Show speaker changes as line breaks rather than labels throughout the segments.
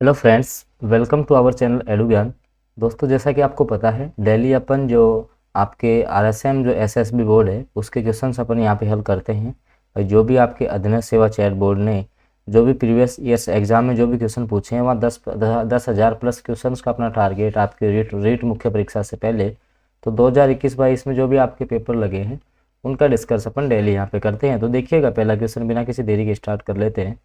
Hello friends, welcome to our channel Edu Gyan. दोस्तों, जैसा कि आपको पता है, डेली अपन जो आपके आरएसएम जो एसएसबी बोर्ड है उसके क्वेश्चंस अपन यहाँ पे हल करते हैं। और जो भी आपके अधीनस्थ सेवा चैट बोर्ड ने जो भी प्रीवियस ईयर्स एग्जाम में जो भी क्वेश्चन पूछे हैं, वहाँ 10,000 प्लस क्वेश्चंस का अपना टारगेट आपके रीट मुख्य परीक्षा से पहले तो 2021-22 में जो भी आपके पेपर लगे हैं उनका डिस्कस अपन डेली यहाँ पे करते हैं। तो देखिएगा, पहला क्वेश्चन बिना किसी देरी के स्टार्ट कर लेते हैं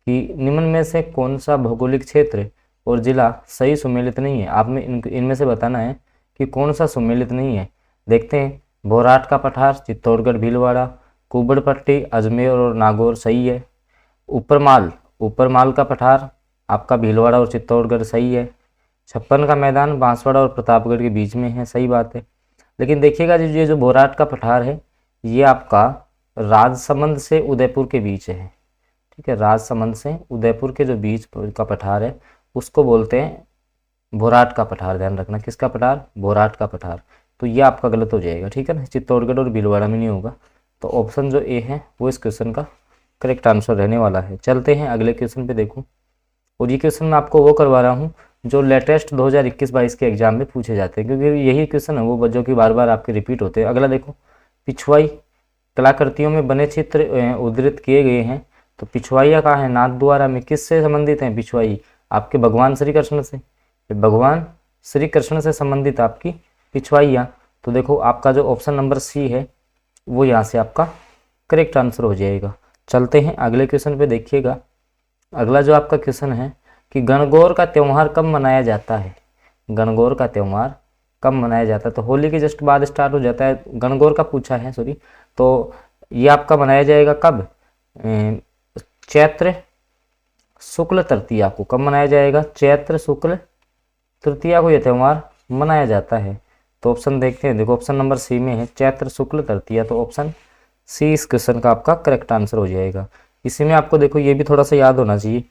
कि निम्न में से कौन सा भौगोलिक क्षेत्र और जिला सही सुमेलित नहीं है। आप में इनमें से बताना है कि कौन सा सुमेलित नहीं है। देखते हैं, भोराट का पठार चित्तौड़गढ़ भीलवाड़ा, कुबड़पट्टी अजमेर और नागौर सही है। ऊपरमाल का पठार आपका भीलवाड़ा और चित्तौड़गढ़ सही है। छप्पन का मैदान बांसवाड़ा और प्रतापगढ़ के बीच में है, सही बात है। लेकिन देखिएगा जी, ये जो भोराट का पठार है ये आपका राजसमंद से उदयपुर के बीच है। ठीक है, राजसमंद से उदयपुर के जो बीच का पठार है उसको बोलते हैं भोराट का पठार। ध्यान रखना, किसका पठार? भोराट का पठार। तो ये आपका गलत हो जाएगा, ठीक है ना। चित्तौड़गढ़ और भीलवाड़ा में नहीं होगा। तो ऑप्शन जो ए है वो इस क्वेश्चन का करेक्ट आंसर रहने वाला है। चलते हैं अगले क्वेश्चन पे। देखो, और ये क्वेश्चन मैं आपको वो करवा रहा हूँ जो लेटेस्ट 2021-22 के एग्जाम में पूछे जाते हैं, क्योंकि यही क्वेश्चन है वो जो कि बार बार आपके रिपीट होते हैं। अगला देखो, पिछवाई कलाकृतियों में बने चित्र उद्धृत किए गए हैं। तो पिछवाइया कहाँ है? नाथद्वारा में। किससे संबंधित हैं पिछवाई? आपके भगवान श्री कृष्ण से। भगवान श्री कृष्ण से संबंधित आपकी पिछवाइया। तो देखो, आपका जो ऑप्शन नंबर सी है वो यहाँ से आपका करेक्ट आंसर हो जाएगा। चलते हैं अगले क्वेश्चन पे। देखिएगा, अगला जो आपका क्वेश्चन है कि गणगौर का त्यौहार कब मनाया जाता है। गणगौर का त्यौहार कब मनाया जाता है? तो होली के जस्ट बाद स्टार्ट हो जाता है। गणगौर का पूछा है, सॉरी। तो ये आपका मनाया जाएगा कब? चैत्र शुक्ल तृतीया को। कब मनाया जाएगा? चैत्र शुक्ल तृतीया को यह त्यौहार मनाया जाता है। तो ऑप्शन देखते हैं। देखो, ऑप्शन नंबर सी में है चैत्र शुक्ल तृतीया। तो ऑप्शन सी इस क्वेश्चन का आपका करेक्ट आंसर हो जाएगा। इसी में आपको देखो ये भी थोड़ा सा याद होना चाहिए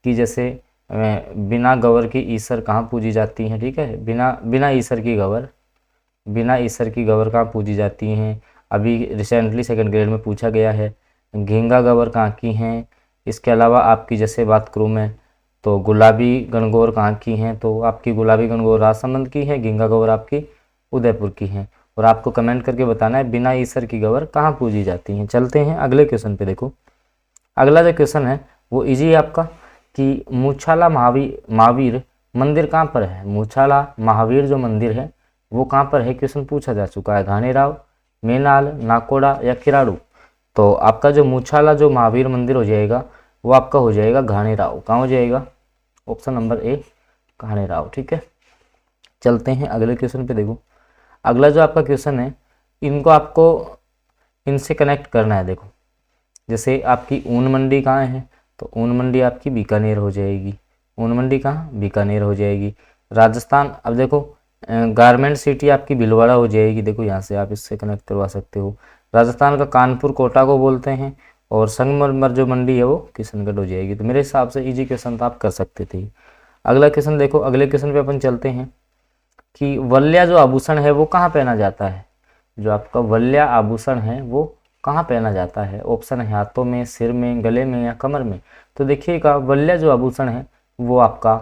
कि जैसे बिना गवर की ईसर कहाँ पूजी जाती हैं। ठीक है, बिना ईसर की गवर कहाँ पूजी जाती हैं। अभी रिसेंटली सेकंड ग्रेड में पूछा गया है। घींगा गवर कहाँ की हैं। इसके अलावा आपकी जैसे बात करूँ मैं तो गुलाबी गणगौर कहाँ की हैं। तो आपकी गुलाबी गणगौर राजसमंद की है, घींगा गवर आपकी उदयपुर की हैं। और आपको कमेंट करके बताना है बिना ईसर की गवर कहाँ पूजी जाती हैं। चलते हैं अगले क्वेश्चन पे। देखो, अगला जो क्वेश्चन है वो इजी है आपका कि मूछाला महावीर मंदिर कहाँ पर है। मूछाला महावीर जो मंदिर है वो कहाँ पर है, क्वेश्चन पूछा जा चुका है। घानेराव, मेनाल, नाकोड़ा या किराड़ू। तो आपका जो मूछाला जो महावीर मंदिर हो जाएगा वो आपका हो जाएगा घानेराव। कहाँ हो जाएगा? Option number A, Ghanerao. ठीक है, चलते हैं अगले क्वेश्चन पे। देखो, अगला जो आपका क्वेश्चन है इनको आपको इनसे कनेक्ट करना है। देखो, जैसे आपकी ऊन मंडी कहाँ है, तो ऊन मंडी आपकी बीकानेर हो जाएगी। ऊन मंडी कहाँ? बीकानेर हो जाएगी। राजस्थान, अब देखो गारमेंट सिटी आपकी भीलवाड़ा हो जाएगी। देखो, यहाँ से आप इससे कनेक्ट करवा सकते हो। राजस्थान का कानपुर कोटा को बोलते हैं। और संगमरमर जो मंडी है वो किशनगढ़ हो जाएगी। तो मेरे हिसाब से इजी क्वेश्चन तो आप कर सकते थे। अगला क्वेश्चन देखो, अगले क्वेश्चन पे अपन चलते हैं कि वल्या जो आभूषण है वो कहाँ पहना जाता है। जो आपका वल्या आभूषण है वो कहाँ पहना जाता है? ऑप्शन है हाथों में, सिर में, गले में या कमर में। तो देखिएगा, वल्या जो आभूषण है वो आपका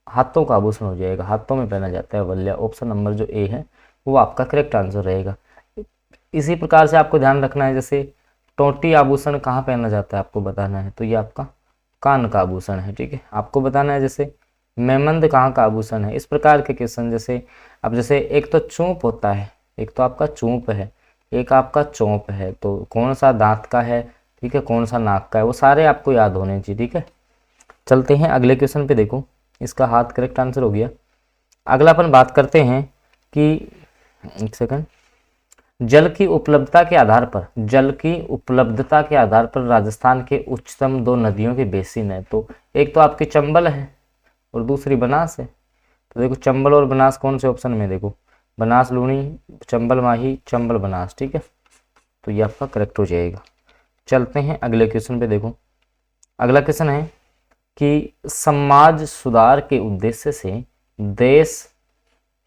हाथों का आभूषण हो जाएगा। हाथों में पहना जाता है वल्या। ऑप्शन नंबर जो ए है वो आपका करेक्ट आंसर रहेगा। इसी प्रकार से आपको ध्यान रखना है, जैसे टोटी आभूषण कहाँ पहना जाता है आपको बताना है। तो ये आपका कान का आभूषण है। ठीक है, आपको बताना है जैसे मेमंद कहाँ का आभूषण है। इस प्रकार के क्वेश्चन, जैसे अब जैसे एक तो चूंप होता है, एक तो आपका चूंप है, एक आपका चौंप है। तो कौन सा दांत का है, ठीक है, कौन सा नाक का है, वो सारे आपको याद होने चाहिए। ठीक है, चलते हैं अगले क्वेश्चन पे। देखो, इसका हाथ करेक्ट आंसर हो गया। अगला अपन बात करते हैं कि एक सेकंड, जल की उपलब्धता के आधार पर राजस्थान के उच्चतम दो नदियों के बेसिन है। तो एक तो आपकी चंबल है और दूसरी बनास है। तो देखो, चंबल और बनास कौन से ऑप्शन में? देखो, बनास लूनी, चंबल माही, चंबल बनास। ठीक है, तो ये आपका करेक्ट हो जाएगा। चलते हैं अगले क्वेश्चन पे। देखो, अगला क्वेश्चन है कि समाज सुधार के उद्देश्य से देश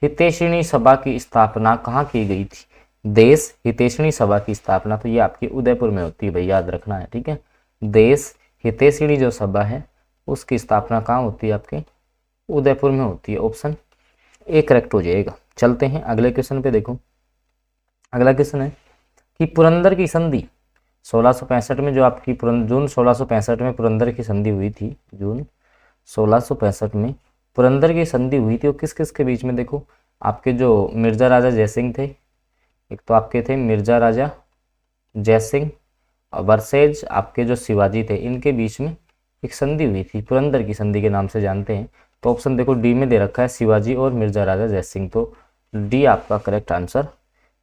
हितैषिणी सभा की स्थापना कहाँ की गई थी। देश हितैषिणी सभा की स्थापना तो ये आपकी उदयपुर में होती है भाई, याद रखना है। ठीक है, देश हितैषिणी जो सभा है उसकी स्थापना कहाँ होती है? आपके उदयपुर में होती है। ऑप्शन ए करेक्ट हो जाएगा। चलते हैं अगले क्वेश्चन पे। देखो अगला क्वेश्चन है कि पुरंदर की संधि 1665 में जो आपकी जून 1665 में पुरंदर की संधि हुई थी, जून 1665 में पुरंदर की संधि हुई थी, वो किस किस के बीच में? देखो आपके जो मिर्जा राजा जयसिंह थे, एक तो आपके थे मिर्जा राजा जयसिंह और वर्सेज आपके जो शिवाजी थे, इनके बीच में एक संधि हुई थी, पुरंदर की संधि के नाम से जानते हैं। तो ऑप्शन देखो डी में दे रखा है शिवाजी और मिर्जा राजा जयसिंह, तो डी आपका करेक्ट आंसर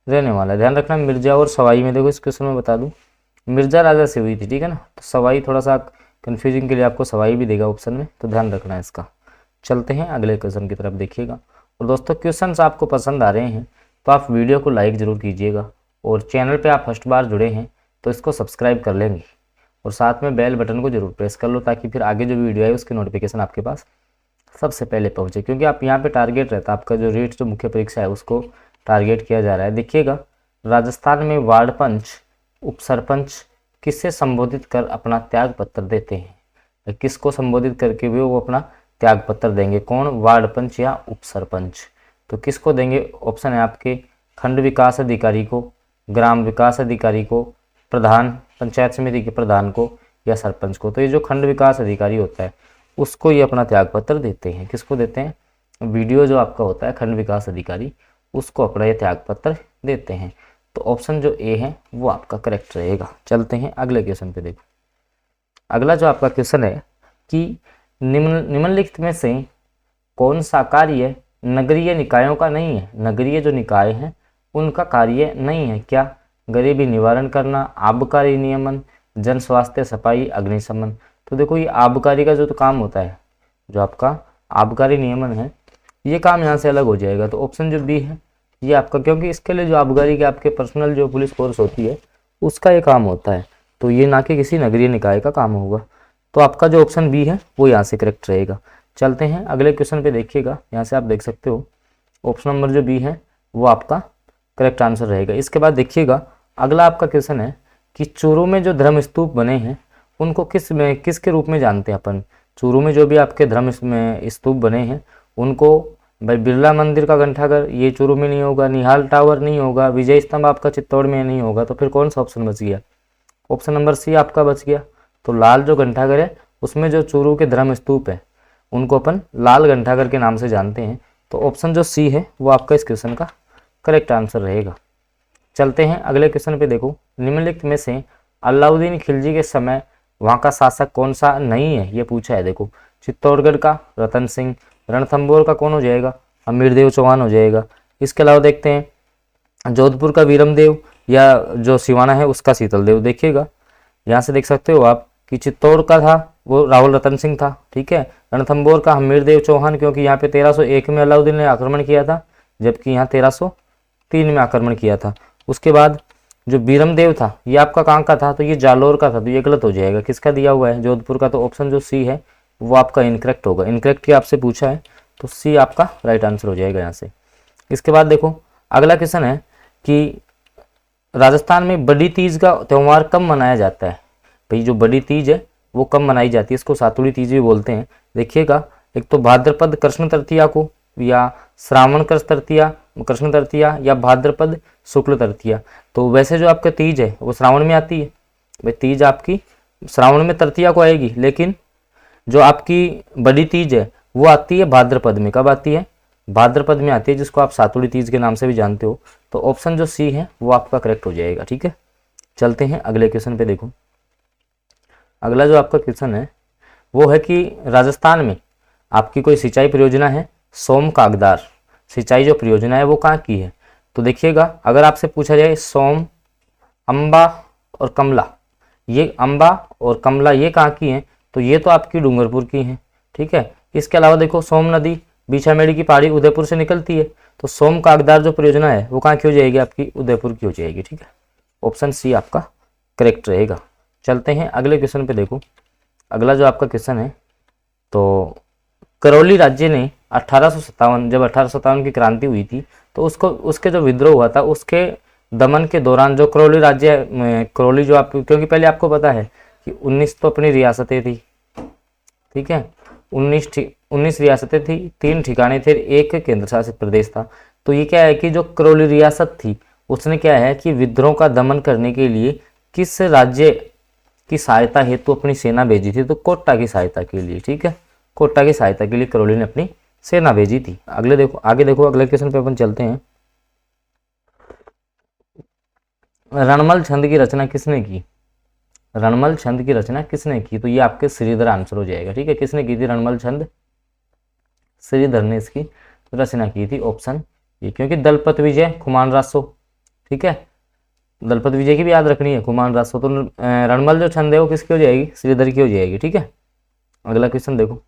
रहने वाला है। ध्यान रखना मिर्जा और सवाई में, देखो इस क्वेश्चन में बता दूं मिर्जा राजा से हुई थी, ठीक है ना, तो सवाई थोड़ा सा कन्फ्यूजिंग के लिए आपको सवाई भी देगा ऑप्शन में, तो ध्यान रखना है इसका। चलते हैं अगले क्वेश्चन की तरफ, देखिएगा। और दोस्तों क्वेश्चन आपको पसंद आ रहे हैं तो आप वीडियो को लाइक ज़रूर कीजिएगा, और चैनल पे आप फर्स्ट बार जुड़े हैं तो इसको सब्सक्राइब कर लेंगे, और साथ में बेल बटन को जरूर प्रेस कर लो, ताकि फिर आगे जो वीडियो है उसकी नोटिफिकेशन आपके पास सबसे पहले पहुंचे। क्योंकि आप यहाँ पे टारगेट रहता है आपका जो रेट जो मुख्य परीक्षा है उसको टारगेट किया जा रहा है। देखिएगा राजस्थान में वार्ड पंच उप सरपंच किससे संबोधित कर अपना त्याग पत्र देते हैं? किसको संबोधित करके वो अपना त्याग पत्र देंगे? कौन? वार्ड पंच या उप सरपंच। तो किसको देंगे? ऑप्शन है आपके खंड विकास अधिकारी को, ग्राम विकास अधिकारी को, प्रधान पंचायत समिति के प्रधान को, या सरपंच को। तो ये जो खंड विकास अधिकारी होता है उसको ये अपना त्याग पत्र देते हैं। किसको देते हैं? वीडियो जो आपका होता है खंड विकास अधिकारी, उसको अपना ये त्याग पत्र देते हैं। तो ऑप्शन जो ए है वो आपका करेक्ट रहेगा। चलते हैं अगले क्वेश्चन पे। देखो अगला जो आपका क्वेश्चन है कि निम्नलिखित में से कौन सा कार्य नगरीय निकायों का नहीं है? नगरीय जो निकाय हैं उनका कार्य नहीं है क्या? गरीबी निवारण करना, आबकारी नियमन, जन स्वास्थ्य, सफाई, अग्निशमन। तो देखो ये आबकारी का जो तो काम होता है, जो आपका आबकारी नियमन है, ये काम यहाँ से अलग हो जाएगा। तो ऑप्शन जो बी है ये आपका, क्योंकि इसके लिए जो आबकारी के आपके पर्सनल जो पुलिस फोर्स होती है उसका ये काम होता है, तो ये ना कि किसी नगरीय निकाय का काम होगा। तो आपका जो ऑप्शन बी है वो यहाँ से करेक्ट रहेगा। चलते हैं अगले क्वेश्चन पे। देखिएगा यहाँ से आप देख सकते हो ऑप्शन नंबर जो बी है वो आपका करेक्ट आंसर रहेगा। इसके बाद देखिएगा अगला आपका क्वेश्चन है कि चूरू में जो धर्म स्तूप बने हैं उनको किसके रूप में जानते हैं अपन? चूरू में जो भी आपके धर्म में स्तूप बने हैं उनको, भाई बिरला मंदिर का घंटाघर ये चूरू में नहीं होगा, निहाल टावर नहीं होगा, विजय स्तंभ आपका चित्तौड़ में नहीं होगा, तो फिर कौन सा ऑप्शन बच गया? ऑप्शन नंबर सी आपका बच गया। तो लाल जो घंटाघर है उसमें जो चूरू के धर्म स्तूप है उनको अपन लाल घंटाघर के नाम से जानते हैं। तो ऑप्शन जो सी है वो आपका इस क्वेश्चन का करेक्ट आंसर रहेगा। चलते हैं अगले क्वेश्चन पे। देखो निम्नलिखित में से अलाउद्दीन खिलजी के समय वहाँ का शासक कौन सा नहीं है, ये पूछा है। देखो चित्तौड़गढ़ का रतन सिंह, रणथंभौर का कौन हो जाएगा? अमीरदेव चौहान हो जाएगा। इसके अलावा देखते हैं जोधपुर का वीरमदेव, या जो सिवाना है उसका शीतलदेव। देखिएगा यहाँ से देख सकते हो आप कि चित्तौड़ का था वो राहुल रतन सिंह था, ठीक है। रणथंभौर का अमीरदेव चौहान, क्योंकि यहाँ पे 1301 में अलाउद्दीन ने आक्रमण किया था, जबकि यहाँ 1303 में आक्रमण किया था। उसके बाद जो बीरमदेव था ये आपका कहाँ का था? तो ये जालोर का था, तो ये गलत हो जाएगा। किसका दिया हुआ है? जोधपुर का। तो ऑप्शन जो सी है वो आपका इनकरेक्ट होगा। इनकरेक्ट की आपसे पूछा है तो सी आपका राइट आंसर हो जाएगा यहाँ से। इसके बाद देखो अगला क्वेश्चन है कि राजस्थान में बड़ी तीज का त्यौहार कब मनाया जाता है? भाई जो बड़ी तीज है वो कब मनाई जाती है? इसको सातुड़ी तीज भी बोलते हैं। देखिएगा एक तो भाद्रपद कृष्ण तृतीया को, या श्रावण कृष्ण तृतीया, या भाद्रपद शुक्ल तृतीया। तो वैसे जो आपका तीज है वो श्रावण में आती है, भाई तीज आपकी श्रावण में तृतीया को आएगी, लेकिन जो आपकी बड़ी तीज है वो आती है भाद्रपद में। कब आती है? भाद्रपद में आती है, जिसको आप सातुड़ी तीज के नाम से भी जानते हो। तो ऑप्शन जो सी है वो आपका करेक्ट हो जाएगा, ठीक है। चलते हैं अगले क्वेश्चन पे। देखो अगला जो आपका क्वेश्चन है वो है कि राजस्थान में आपकी कोई सिंचाई परियोजना है, सोम कागदार सिंचाई जो परियोजना है वो कहाँ की है? तो देखिएगा अगर आपसे पूछा जाए सोम, अम्बा और कमला, ये अम्बा और कमला ये कहाँ की हैं? तो ये तो आपकी डूंगरपुर की हैं, ठीक है। इसके अलावा देखो सोम नदी बीछामेड़ी की पहाड़ी उदयपुर से निकलती है, तो सोम कागदार जो परियोजना है वो कहाँ की हो जाएगी? आपकी उदयपुर की हो जाएगी, ठीक है। ऑप्शन सी आपका करेक्ट रहेगा। चलते हैं अगले क्वेश्चन पे। देखो अगला जो आपका क्वेश्चन है, तो करौली राज्य ने 1857 जब 1857 की क्रांति हुई थी तो उसके जो विद्रोह हुआ था उसके दमन के दौरान जो करौली राज्य, करौली जो आप, क्योंकि पहले आपको पता है कि 19 तो अपनी रियासतें थी, ठीक है। 19 रियासतें थी, 3 ठिकाने थे, 1 केंद्र शासित प्रदेश था। तो ये क्या है कि जो करौली रियासत थी उसने क्या है कि विद्रोह का दमन करने के लिए किस राज्य की सहायता हेतु अपनी सेना भेजी थी, तो कोटा की सहायता के लिए, ठीक है, कोटा की सहायता के लिए करौली ने अपनी सेना भेजी थी। आगे देखो अगले क्वेश्चन पे अपन चलते हैं। रणमल छंद की रचना किसने की? रणमल छंद की रचना किसने की? तो ये आपके श्रीधर आंसर हो जाएगा, ठीक है। किसने की थी रणमल छंद? श्रीधर ने इसकी रचना की थी, ऑप्शन ये, क्योंकि दलपत विजय खुमान रासो, ठीक है, दलपत विजय की भी याद रखनी है, खुमान रासो। तो रणमल जो छंद है वो किसकी हो जाएगी? श्रीधर की हो जाएगी, ठीक है। अगला क्वेश्चन देखो।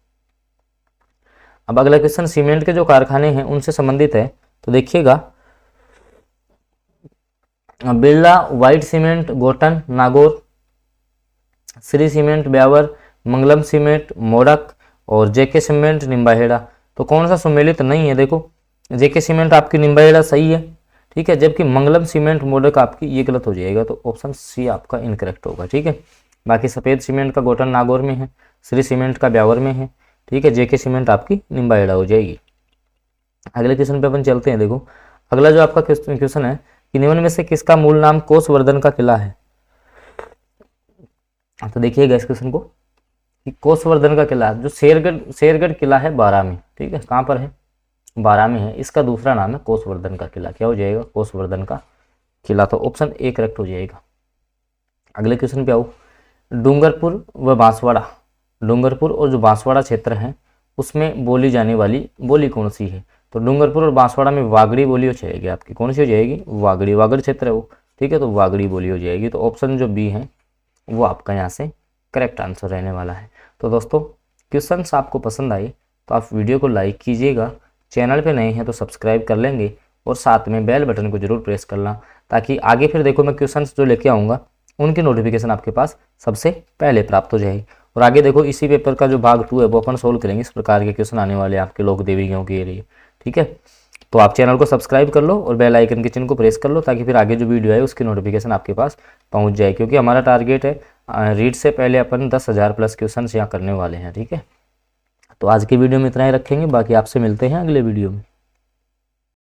अब अगला क्वेश्चन सीमेंट के जो कारखाने हैं उनसे संबंधित है। तो देखिएगा, Birla white cement Gotan Nagaur, Shree cement Beawar, Mangalam cement Modak और जेके सीमेंट निम्बाहेड़ा। तो कौन सा सम्मिलित नहीं है? देखो, जेके सीमेंट आपकी निम्बाहेड़ा सही है, ठीक है, जबकि मंगलम सीमेंट मोडक आपकी ये गलत हो जाएगा। तो ऑप्शन सी आपका इनकरेक्ट होगा, ठीक है। बाकी सफ़ेद सीमेंट का गोटन नागौर में है, श्री सीमेंट का ब्यावर में है, ठीक है, जेके सीमेंट आपकी निम्बाहेड़ा हो जाएगी। अगले क्वेश्चन पे अपन चलते हैं। देखो, अगला जो आपका क्वेश्चन है कि निम्न में से किसका मूल नाम कोसवर्धन का किला है? तो देखिएगा इस क्वेश्चन को कि कोसवर्धन का किला जो शेरगढ़ किला है बारां में, ठीक है, कहाँ पर है? बारां में है। इसका दूसरा नाम है कोसवर्धन का किला। क्या हो जाएगा? कोसवर्धन का किला। तो ऑप्शन ए करेक्ट हो जाएगा। अगले क्वेश्चन पे आओ। डूंगरपुर व बांसवाड़ा, डूंगरपुर और जो बांसवाड़ा क्षेत्र है उसमें बोली जाने वाली बोली कौन सी है? तो डूंगरपुर और बांसवाड़ा में वागड़ी बोली हो जाएगी आपकी। कौन सी हो जाएगी? वागड़ी, वागड़ क्षेत्र है वो, ठीक है, तो वागड़ी बोली हो जाएगी। तो ऑप्शन जो बी है वो आपका यहाँ से करेक्ट आंसर रहने वाला है। तो दोस्तों, क्वेश्चंस आपको पसंद आए तो आप वीडियो को लाइक कीजिएगा, चैनल पे नए हैं तो सब्सक्राइब कर लेंगे और साथ में बेल बटन को जरूर प्रेस करना, ताकि आगे फिर देखो मैं क्वेश्चंस जो लेके आऊँगा उनकी नोटिफिकेशन आपके पास सबसे पहले प्राप्त हो जाएगी। और आगे देखो इसी पेपर का जो भाग 2 है वो अपन सोल्व करेंगे। इस प्रकार के क्वेश्चन आने वाले आपके लोक देवियों के लिए, ठीक है। तो आप चैनल को सब्सक्राइब कर लो और बेल आइकन के चिन्ह को प्रेस कर लो, ताकि फिर आगे जो वीडियो है उसकी नोटिफिकेशन आपके पास पहुंच जाए, क्योंकि हमारा टारगेट है रीड से पहले अपन 10,000 प्लस क्वेश्चन यहाँ करने वाले हैं, ठीक है। तो आज की वीडियो में इतना ही रखेंगे, बाकी आपसे मिलते हैं अगले वीडियो में।